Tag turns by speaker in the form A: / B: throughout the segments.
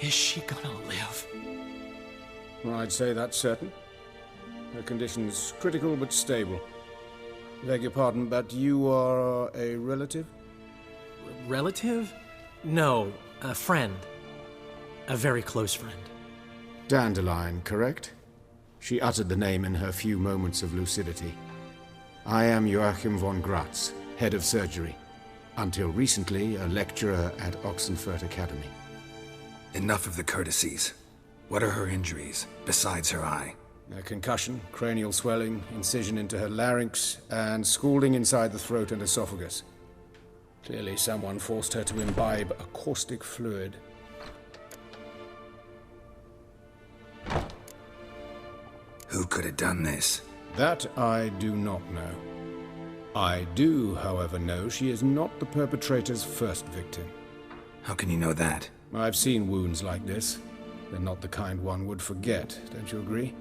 A: Is she gonna live?
B: Well, I'd say that's certain. Her condition's critical but stable. Beg your pardon, but you are a relative?
A: Relative? No, a friend. A very close friend.
B: Dandelion, correct? She uttered the name in her few moments of lucidity. I am Joachim von Gratz, head of surgery. Until recently, a lecturer at Oxenfurt Academy.
C: Enough of the courtesies. What are her injuries, besides her eye?
B: A concussion, cranial swelling, incision into her larynx, and scalding inside the throat and esophagus. Clearly someone forced her to imbibe a caustic fluid.
C: Who could have done this?
B: That I do not know. I do, however, know she is not the perpetrator's first victim.
C: How can you know that?
B: I've seen wounds like this. They're not the kind one would forget, don't you agree?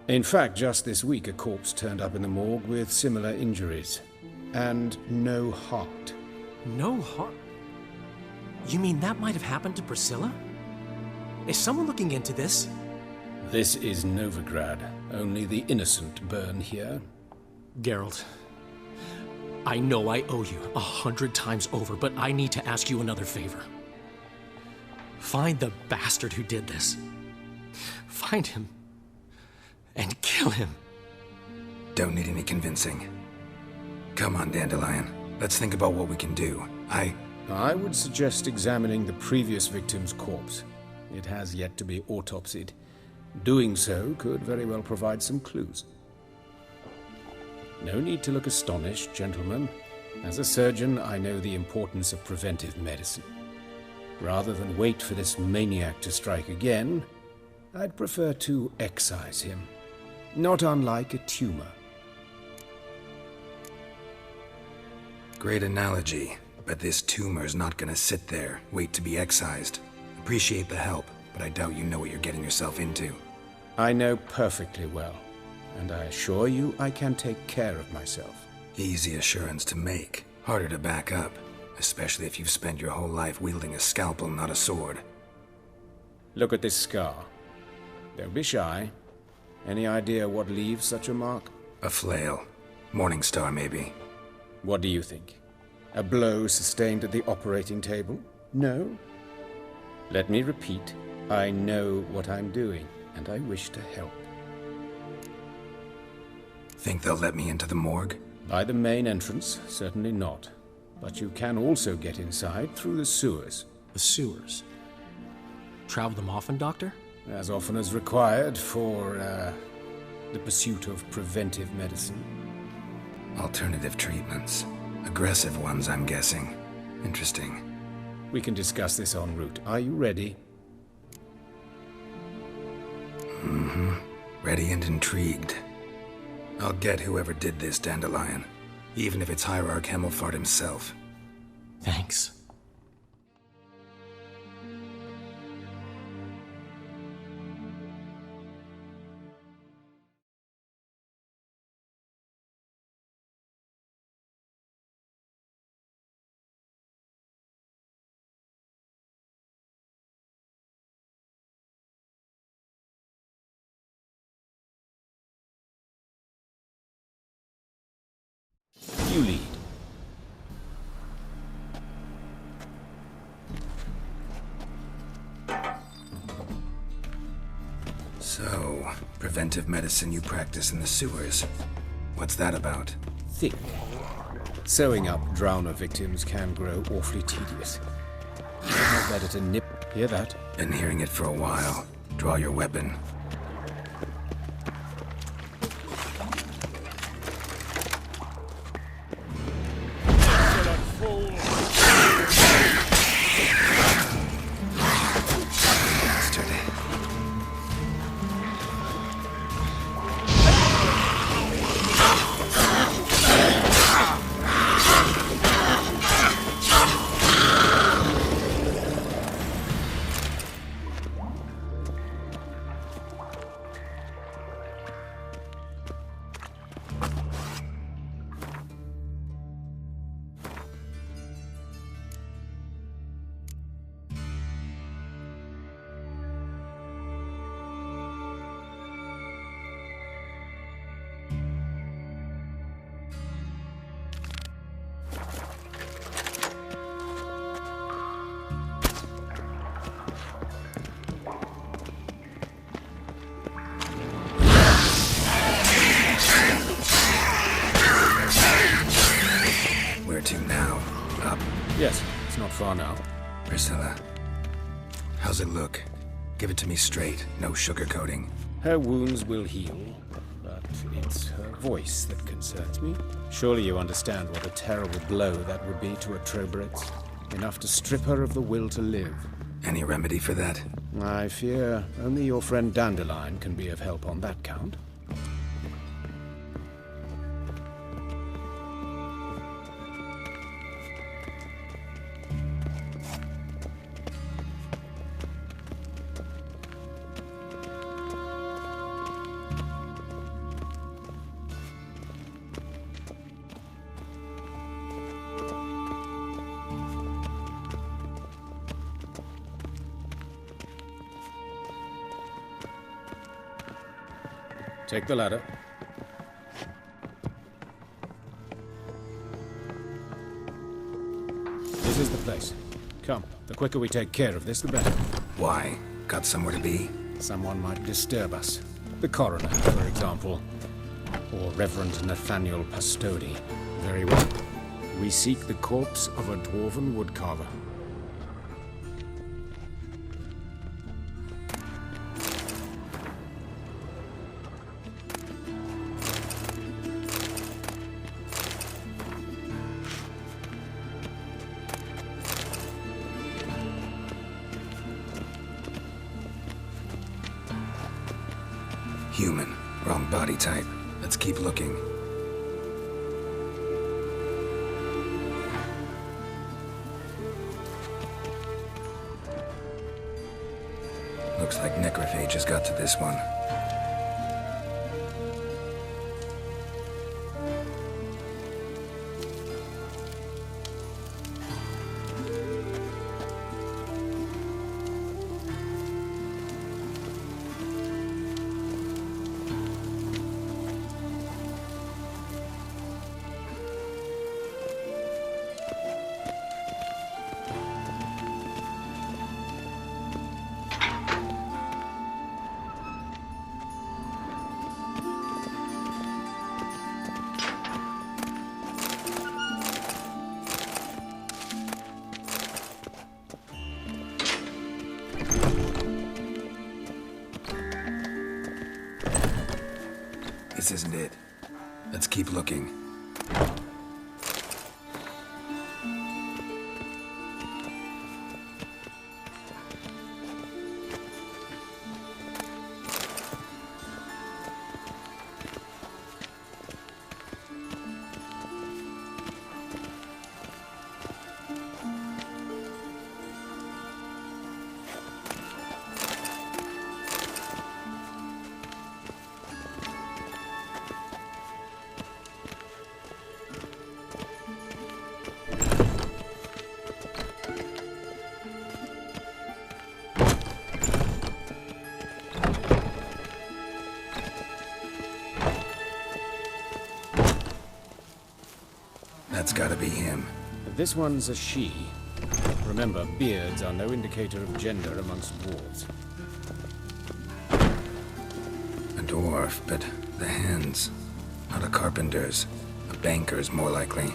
B: In fact, just this week a corpse turned up in the morgue with similar injuries. And no heart.
A: No heart? You mean that might have happened to Priscilla? Is someone looking into this?
B: This is Novigrad. Only the innocent burn here.
A: Geralt, I know I owe you 100 times over, but I need to ask you another favor. Find the bastard who did this. Find him. And kill him.
C: Don't need any convincing. Come on, Dandelion. Let's think about what we can do.
B: I would suggest examining the previous victim's corpse. It has yet to be autopsied. Doing so could very well provide some clues. No need to look astonished, gentlemen. As a surgeon, I know the importance of preventive medicine. Rather than wait for this maniac to strike again, I'd prefer to excise him. Not unlike a tumor.
C: Great analogy, but this tumor's not gonna sit there, wait to be excised. Appreciate the help, but I doubt you know what you're getting yourself into.
B: I know perfectly well, and I assure you I can take care of myself.
C: Easy assurance to make, harder to back up, especially if you've spent your whole life wielding a scalpel, not a sword.
B: Look at this scar. Don't be shy. Any idea what leaves such a mark?
C: A flail. Morningstar, maybe.
B: What do you think? A blow sustained at the operating table? No? Let me repeat. I know what I'm doing, and I wish to help.
C: Think they'll let me into the morgue?
B: By the main entrance, certainly not. But you can also get inside through the sewers.
A: The sewers? Travel them often, Doctor?
B: As often as required for, the pursuit of preventive medicine.
C: Alternative treatments. Aggressive ones, I'm guessing. Interesting.
B: We can discuss this en route. Are you ready?
C: Mm-hmm. Ready and intrigued. I'll get whoever did this, Dandelion. Even if it's Hierarch Hemmelfart himself.
A: Thanks.
B: You lead.
C: So, preventive medicine you practice in the sewers. What's that about?
B: Think. Sewing up drowner victims can grow awfully tedious. It's better to nip. Hear that?
C: Been hearing it for a while. Draw your weapon.
B: are now.
C: Priscilla. How's it look? Give it to me straight, no sugarcoating.
B: Her wounds will heal, but it's her voice that concerns me. Surely you understand what a terrible blow that would be to a Trobritz. Enough to strip her of the will to live.
C: Any remedy for that?
B: I fear only your friend Dandelion can be of help on that count. Take the ladder. This is the place. Come, the quicker we take care of this, the better.
C: Why? Got somewhere to be?
B: Someone might disturb us. The coroner, for example. Or Reverend Nathaniel Pastodi. Very well. We seek the corpse of a dwarven woodcarver.
C: Human. Wrong body type. Let's keep looking. Looks like necrophage has got to this one. This isn't it. Let's keep looking. That's gotta be him.
B: This one's a she. Remember, beards are no indicator of gender amongst dwarves.
C: A dwarf, but the hands. Not a carpenter's. A banker's, more likely.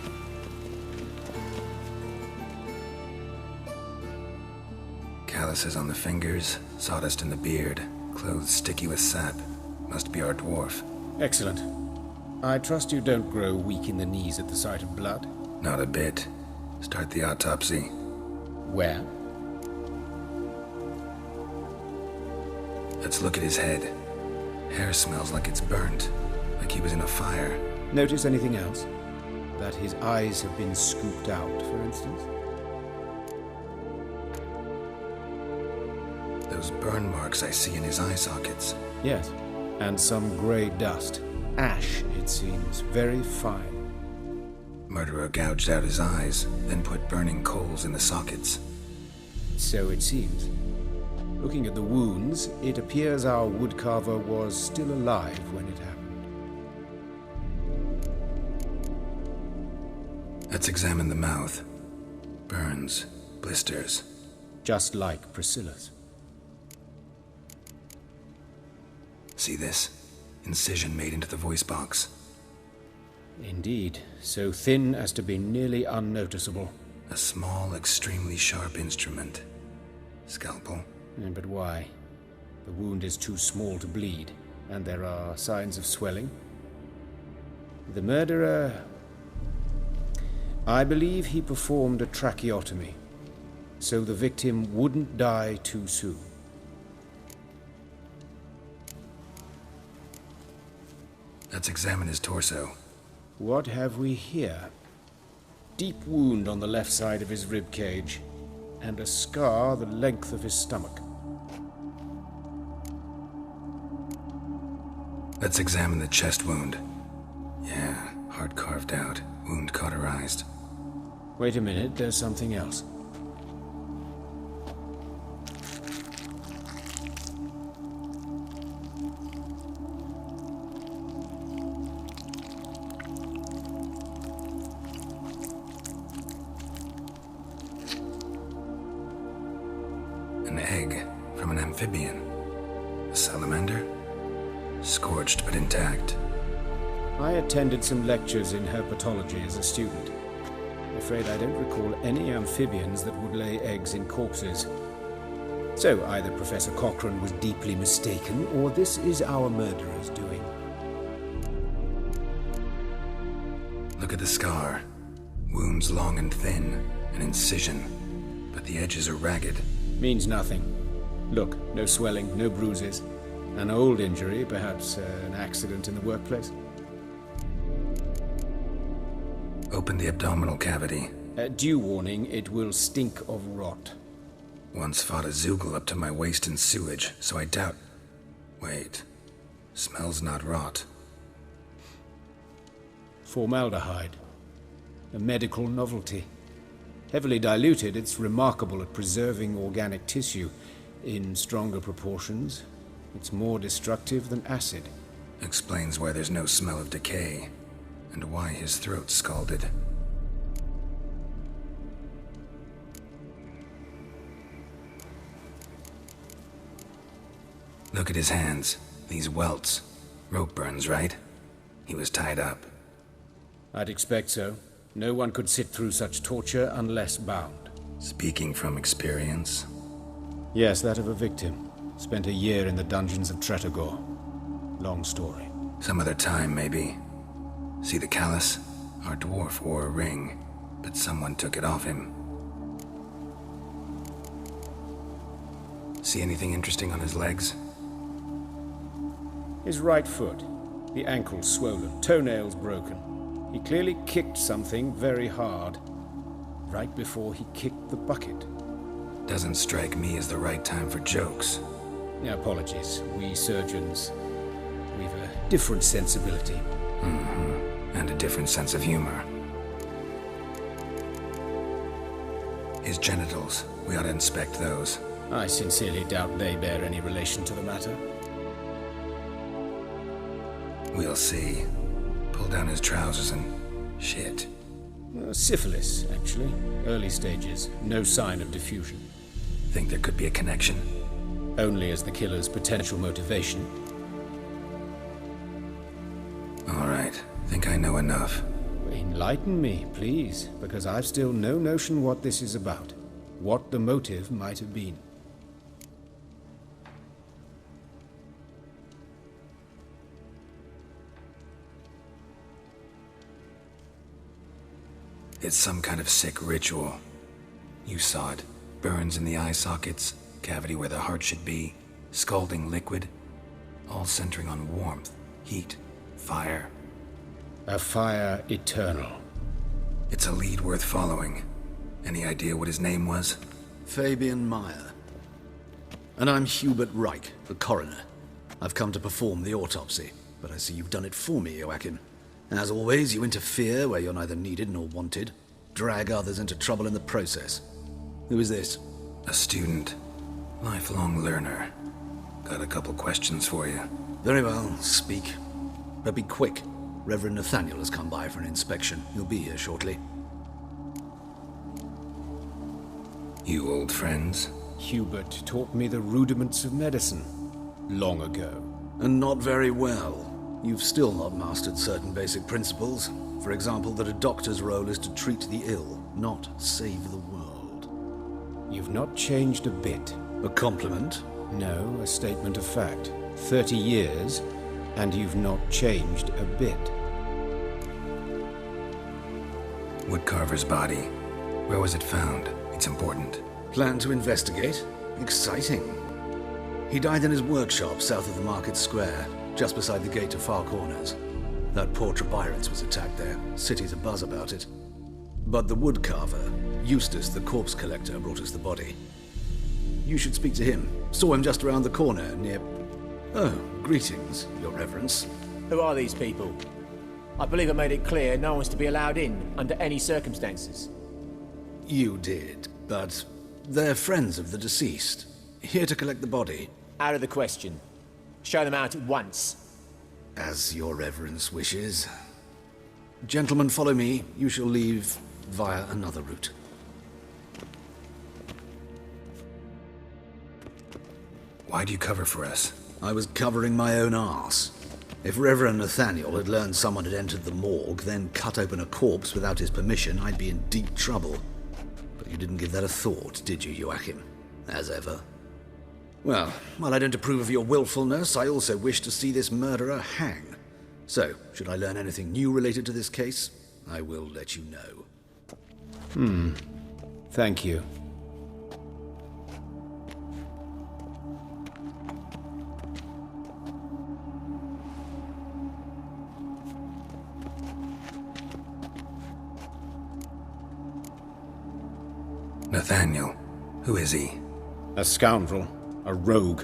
C: Calluses on the fingers, sawdust in the beard, clothes sticky with sap. Must be our dwarf.
B: Excellent. I trust you don't grow weak in the knees at the sight of blood.
C: Not a bit. Start the autopsy.
B: Where?
C: Let's look at his head. Hair smells like it's burnt, like he was in a fire.
B: Notice anything else? That his eyes have been scooped out, for instance?
C: Those burn marks I see in his eye sockets.
B: Yes. And some grey dust. Ash, it seems. Very fine.
C: Murderer gouged out his eyes, then put burning coals in the sockets.
B: So it seems. Looking at the wounds, it appears our woodcarver was still alive when it happened.
C: Let's examine the mouth. Burns, blisters.
B: Just like Priscilla's.
C: See this? Incision made into the voice box.
B: Indeed, so thin as to be nearly unnoticeable.
C: A small, extremely sharp instrument. Scalpel?
B: But why? The wound is too small to bleed, and there are signs of swelling. The murderer... I believe he performed a tracheotomy, so the victim wouldn't die too soon.
C: Let's examine his torso.
B: What have we here? Deep wound on the left side of his rib cage, and a scar the length of his stomach.
C: Let's examine the chest wound. Yeah, heart carved out, wound cauterized.
B: Wait a minute, there's something else.
C: An egg from an amphibian. A salamander? Scorched but intact.
B: I attended some lectures in herpetology as a student. I'm afraid I don't recall any amphibians that would lay eggs in corpses. So either Professor Cochrane was deeply mistaken, or this is our murderer's doing.
C: Look at the scar. Wounds long and thin, an incision, but the edges are ragged.
B: Means nothing. Look, no swelling, no bruises. An old injury, perhaps an accident in the workplace.
C: Open the abdominal cavity.
B: Due warning, it will stink of rot.
C: Once fought a Zoogle up to my waist in sewage, so I doubt... Wait. Smells not rot.
B: Formaldehyde. A medical novelty. Heavily diluted, it's remarkable at preserving organic tissue. In stronger proportions, it's more destructive than acid.
C: Explains why there's no smell of decay, and why his throat's scalded. Look at his hands. These welts. Rope burns, right? He was tied up.
B: I'd expect so. No one could sit through such torture unless bound.
C: Speaking from experience?
B: Yes, that of a victim. Spent a year in the dungeons of Tretogor. Long story.
C: Some other time, maybe. See the callus? Our dwarf wore a ring, but someone took it off him. See anything interesting on his legs?
B: His right foot. The ankle swollen, toenails broken. He clearly kicked something very hard, right before he kicked the bucket.
C: Doesn't strike me as the right time for jokes.
B: Apologies. We surgeons, we've a different sensibility.
C: And a different sense of humor. His genitals, we ought to inspect those.
B: I sincerely doubt they bear any relation to the matter.
C: We'll see. Pull down his trousers and... shit.
B: Syphilis, actually. Early stages. No sign of diffusion.
C: Think there could be a connection?
B: Only as the killer's potential motivation.
C: All right. Think I know enough.
B: Enlighten me, please, because I've still no notion what this is about. What the motive might have been.
C: It's some kind of sick ritual. You saw it. Burns in the eye sockets, cavity where the heart should be, scalding liquid, all centering on warmth, heat, fire.
B: A fire eternal.
C: It's a lead worth following. Any idea what his name was?
D: Fabian Meyer. And I'm Hubert Reich, the coroner. I've come to perform the autopsy, but I see you've done it for me, Joachim. As always, you interfere where you're neither needed nor wanted. Drag others into trouble in the process. Who is this?
C: A student. Lifelong learner. Got a couple questions for you.
D: Very well, speak. But be quick. Reverend Nathaniel has come by for an inspection. He'll be here shortly.
C: You old friends?
B: Hubert taught me the rudiments of medicine. Long ago.
D: And not very well. you've still not mastered certain basic principles. For example, that a doctor's role is to treat the ill, not save the world.
B: You've not changed a bit.
D: A compliment?
B: No, a statement of fact. 30 years, and you've not changed a bit.
C: Woodcarver's body. Where was it found? It's important.
D: Plan to investigate? Exciting. He died in his workshop south of the Market Square, just beside the gate to Far Corners. That poor Trebyran's was attacked there. City's abuzz about it. But the woodcarver, Eustace the corpse collector, brought us the body. You should speak to him. Saw him just around the corner near... Oh, greetings, Your Reverence.
E: Who are these people? I believe I made it clear no one's to be allowed in under any circumstances.
D: You did, but they're friends of the deceased. Here to collect the body.
E: Out of the question. Show them out at once.
D: As Your Reverence wishes. Gentlemen, follow me. You shall leave via another route.
C: Why do you cover for us?
D: I was covering my own arse. If Reverend Nathaniel had learned someone had entered the morgue, then cut open a corpse without his permission, I'd be in deep trouble. But you didn't give that a thought, did you, Joachim? As ever. Well, while I don't approve of your willfulness, I also wish to see this murderer hang. So, should I learn anything new related to this case, I will let you know.
B: Thank you.
C: Nathaniel. Who is he?
B: A scoundrel. A rogue.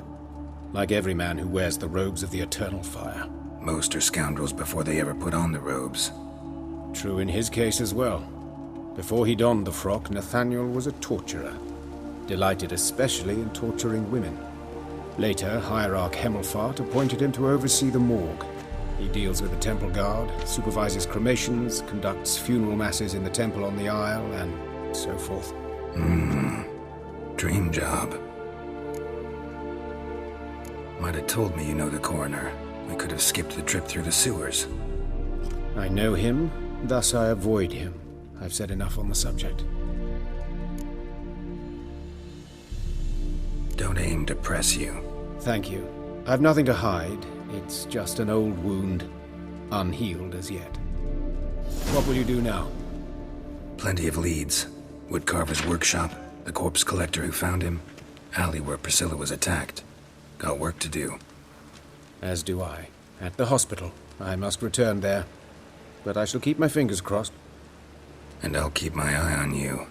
B: Like every man who wears the robes of the Eternal Fire.
C: Most are scoundrels before they ever put on the robes.
B: True in his case as well. Before he donned the frock, Nathaniel was a torturer. Delighted especially in torturing women. Later, Hierarch Hemmelfart appointed him to oversee the morgue. He deals with the temple guard, supervises cremations, conducts funeral masses in the temple on the Isle, and so forth.
C: Dream job. Might have told me you know the coroner. I could have skipped the trip through the sewers.
B: I know him, thus I avoid him. I've said enough on the subject.
C: Don't aim to press you.
B: Thank you. I've nothing to hide. It's just an old wound, unhealed as yet. What will you do now?
C: Plenty of leads. Woodcarver's workshop, the corpse collector who found him, alley where Priscilla was attacked. Got work to do.
B: As do I. At the hospital. I must return there. But I shall keep my fingers crossed.
C: And I'll keep my eye on you.